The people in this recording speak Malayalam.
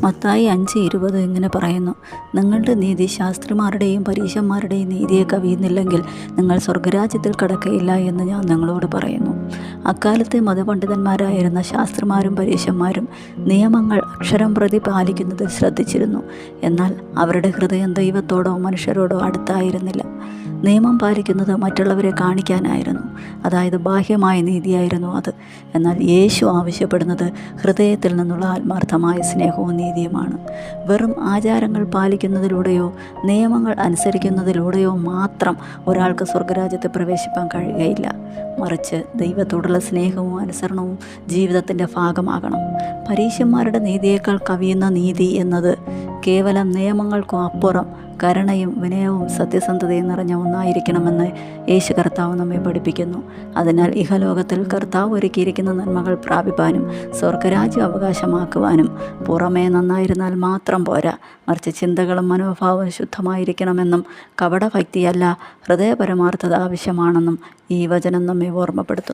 മത്തായി 5:20 ഇങ്ങനെ പറയുന്നു: നിങ്ങളുടെ നീതി ശാസ്ത്രിമാരുടെയും പരീശന്മാരുടെയും നീതിയെ കവിയുന്നില്ലെങ്കിൽ നിങ്ങൾ സ്വർഗരാജ്യത്തിൽ കടക്കയില്ല എന്ന് ഞാൻ നിങ്ങളോട് പറയുന്നു. അക്കാലത്തെ മതപണ്ഡിതന്മാരായിരുന്ന ശാസ്ത്രിമാരും പരീശന്മാരും നിയമങ്ങൾ അക്ഷരം പ്രതി പാലിക്കുന്നതിൽ ശ്രദ്ധിച്ചിരുന്നു. എന്നാൽ അവരുടെ ഹൃദയം ദൈവത്തോടോ മനുഷ്യരോടോ അടുത്തായിരുന്നില്ല. നിയമം പാലിക്കുന്നത് മറ്റുള്ളവരെ കാണിക്കാനായിരുന്നു, അതായത് ബാഹ്യമായ നീതിയായിരുന്നു അത്. എന്നാൽ യേശു ആവശ്യപ്പെടുന്നത് ഹൃദയത്തിൽ നിന്നുള്ള ആത്മാർത്ഥമായ സ്നേഹവും നീതിയുമാണ്. വെറും ആചാരങ്ങൾ പാലിക്കുന്നതിലൂടെയോ നിയമങ്ങൾ അനുസരിക്കുന്നതിലൂടെയോ മാത്രം ഒരാൾക്ക് സ്വർഗരാജ്യത്തെ പ്രവേശിപ്പാൻ കഴിയുകയില്ല. മറിച്ച് ദൈവത്തോടുള്ള സ്നേഹവും അനുസരണവും ജീവിതത്തിൻ്റെ ഭാഗമാകണം. പരീശന്മാരുടെ നീതിയേക്കാൾ കവിയുന്ന നീതി എന്നത് കേവലം നിയമങ്ങൾക്കും അപ്പുറം കരുണയും വിനയവും സത്യസന്ധതയും നിറഞ്ഞ ഒന്നായിരിക്കണമെന്ന് യേശു കർത്താവ് നമ്മെ പഠിപ്പിക്കുന്നു. അതിനാൽ ഇഹലോകത്തിൽ കർത്താവ് ഒരുക്കിയിരിക്കുന്ന നന്മകൾ പ്രാപിപ്പാനും സ്വർഗരാജ്യം അവകാശമാക്കുവാനും പുറമേ നന്നായിരുന്നാൽ മാത്രം പോരാ, മറിച്ച് ചിന്തകളും മനോഭാവവും ശുദ്ധമായിരിക്കണമെന്നും കപടഭക്തിയല്ല ഹൃദയപരമാർത്ഥത ആവശ്യമാണെന്നും ഈ വചനം നമ്മെ ഓർമ്മപ്പെടുത്തുന്നു.